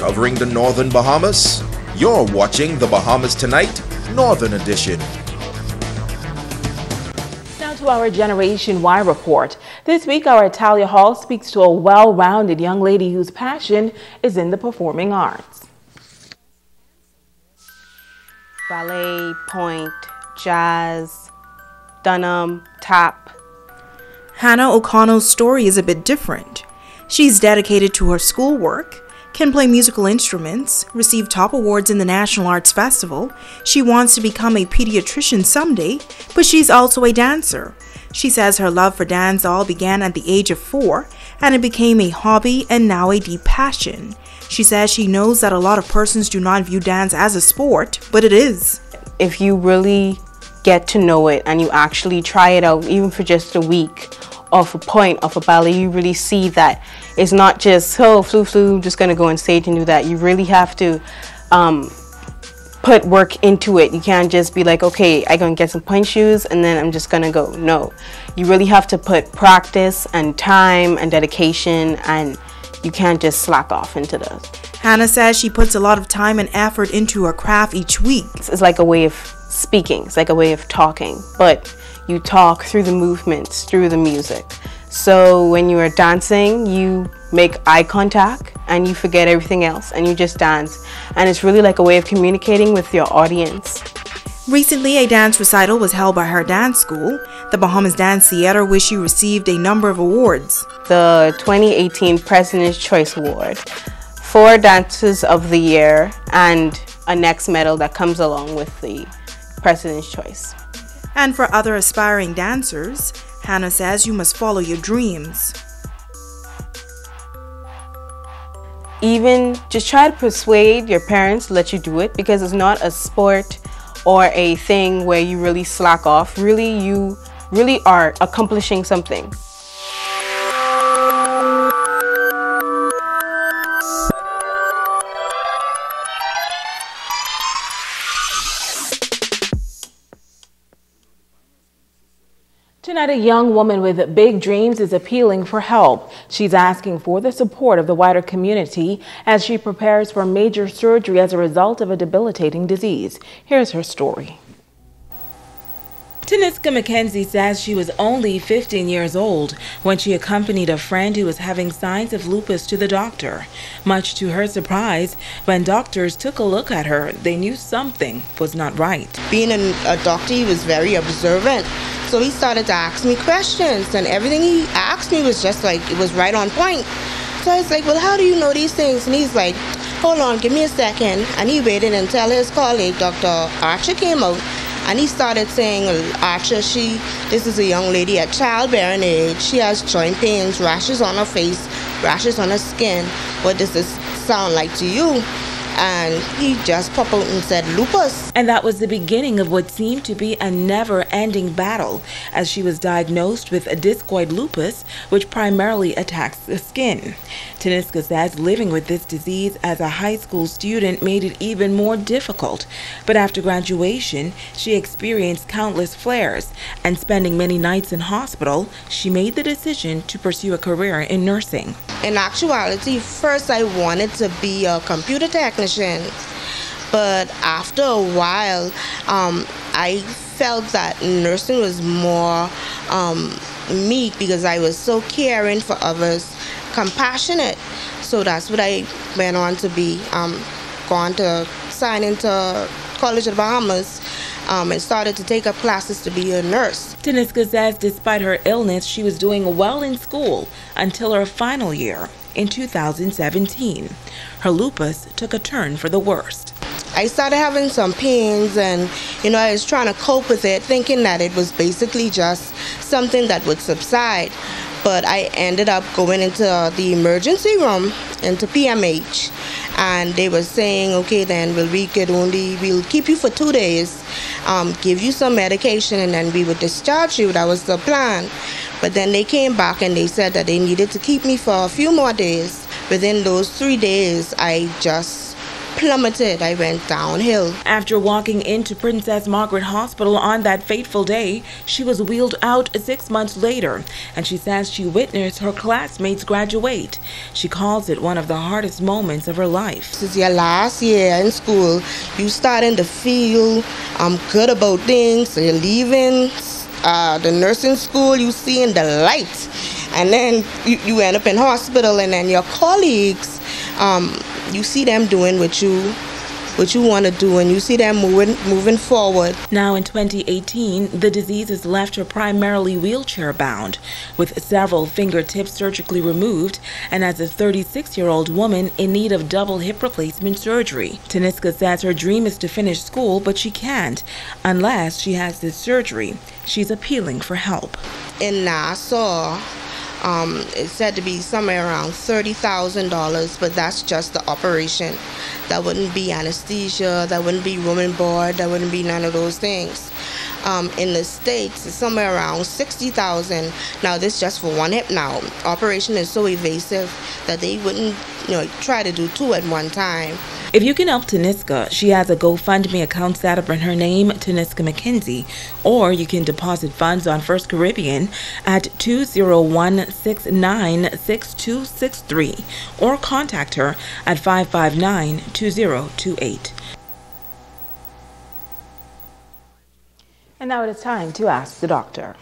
covering the Northern Bahamas. You're watching the Bahamas Tonight, Northern Edition. Now to our Generation Y report. This week, our Italia Hall speaks to a well-rounded young lady whose passion is in the performing arts. Ballet, point, jazz, Dunham, tap. Hannah O'Connell's story is a bit different. She's dedicated to her schoolwork, can play musical instruments, receive top awards in the National Arts Festival. She wants to become a pediatrician someday, but she's also a dancer. She says her love for dance all began at the age of 4, and it became a hobby and now a deep passion. She says she knows that a lot of persons do not view dance as a sport, but it is. If you really get to know it and you actually try it out, even for just a week, of a point of a ballet, you really see that it's not just, oh, flu, just gonna go on stage and do that. You really have to put work into it. You can't just be like, okay, I'm gonna get some point shoes and then I'm just gonna go. No, you really have to put practice and time and dedication, and you can't just slack off into those. Hannah says she puts a lot of time and effort into her craft each week. It's like a way of speaking, it's like a way of talking, but you talk through the movements, through the music. So when you are dancing, you make eye contact and you forget everything else and you just dance. And it's really like a way of communicating with your audience. Recently, a dance recital was held by her dance school, the Bahamas Dance Theater, where she received a number of awards. The 2018 President's Choice Award, 4 Dancers of the Year, and a next medal that comes along with the President's Choice. And for other aspiring dancers, Hannah says you must follow your dreams. Even just try to persuade your parents to let you do it, because it's not a sport or a thing where you really slack off. Really, you really are accomplishing something. Tonight, a young woman with big dreams is appealing for help. She's asking for the support of the wider community as she prepares for major surgery as a result of a debilitating disease. Here's her story. Taniska McKenzie says she was only 15 years old when she accompanied a friend who was having signs of lupus to the doctor. Much to her surprise, when doctors took a look at her, they knew something was not right. Being a doctor, he was very observant. So he started to ask me questions, and everything he asked me was just like, it was right on point. So I was like, well, how do you know these things? And he's like, hold on, give me a second. And he waited until his colleague, Dr. Archer, came out. And he started saying, well, Archer, this is a young lady at childbearing age. She has joint pains, rashes on her face, rashes on her skin. What does this sound like to you? And he just popped out and said, lupus. And that was the beginning of what seemed to be a never-ending battle, as she was diagnosed with a discoid lupus, which primarily attacks the skin. Taniska says living with this disease as a high school student made it even more difficult. But after graduation, she experienced countless flares, and spending many nights in hospital, she made the decision to pursue a career in nursing. In actuality, first I wanted to be a computer technician, but after a while, I felt that nursing was more me, because I was so caring for others, compassionate. So that's what I went on to be, gone to sign into College of the Bahamas, and started to take up classes to be a nurse. Taniska says despite her illness, she was doing well in school until her final year in 2017. Her lupus took a turn for the worst. I started having some pains, and I was trying to cope with it, thinking that it was basically just something that would subside. But I ended up going into the emergency room, into PMH, and they were saying, okay, then we'll keep you for 2 days, give you some medication, and then we would discharge you. That was the plan. But then they came back and they said that they needed to keep me for a few more days. Within those 3 days, I just plummeted. I went downhill. After walking into Princess Margaret Hospital on that fateful day, she was wheeled out 6 months later, and she says she witnessed her classmates graduate. She calls it one of the hardest moments of her life. This is your last year in school. You starting to feel good about things. So you're leaving the nursing school, you seeing the light. And then you end up in hospital, and then your colleagues, you see them doing what you want to do, and you see them moving forward. Now in 2018, the disease has left her primarily wheelchair-bound, with several fingertips surgically removed, and as a 36-year-old woman in need of double hip replacement surgery. Taniska says her dream is to finish school, but she can't unless she has this surgery. She's appealing for help. In Nassau, it's said to be somewhere around $30,000, but that's just the operation. That wouldn't be anesthesia, that wouldn't be room and board, that wouldn't be none of those things. In the States, it's somewhere around $60,000. Now, this just for one hip now. Operation is so evasive that they wouldn't, try to do two at one time. If you can help Taniska, she has a GoFundMe account set up in her name, Taniska McKenzie, or you can deposit funds on First Caribbean at 201-696263, or contact her at 559-2028. And now it is time to ask the doctor.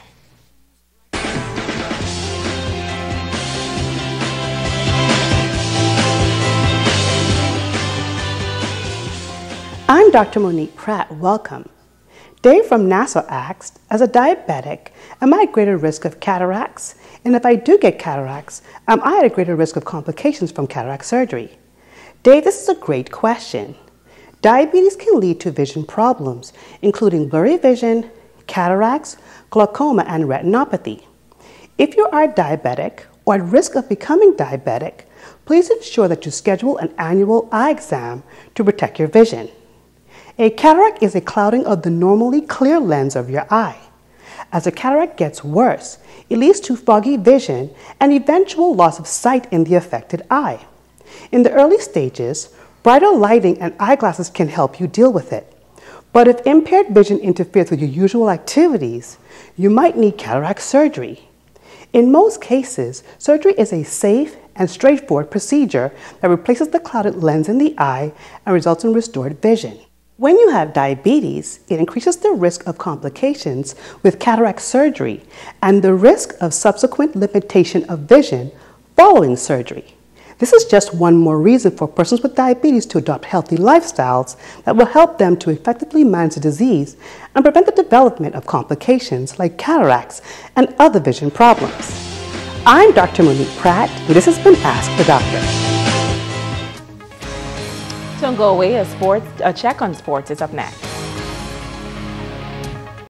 I'm Dr. Monique Pratt. Welcome. Dave from Nassau asked, as a diabetic, am I at greater risk of cataracts? And if I do get cataracts, am I at a greater risk of complications from cataract surgery? Dave, this is a great question. Diabetes can lead to vision problems, including blurry vision, cataracts, glaucoma, and retinopathy. If you are diabetic or at risk of becoming diabetic, please ensure that you schedule an annual eye exam to protect your vision. A cataract is a clouding of the normally clear lens of your eye. As the cataract gets worse, it leads to foggy vision and eventual loss of sight in the affected eye. In the early stages, brighter lighting and eyeglasses can help you deal with it. But if impaired vision interferes with your usual activities, you might need cataract surgery. In most cases, surgery is a safe and straightforward procedure that replaces the clouded lens in the eye and results in restored vision. When you have diabetes, it increases the risk of complications with cataract surgery and the risk of subsequent limitation of vision following surgery. This is just one more reason for persons with diabetes to adopt healthy lifestyles that will help them to effectively manage the disease and prevent the development of complications like cataracts and other vision problems. I'm Dr. Monique Pratt, and this has been Ask the Doctor. Don't go away, a check on sports is up next.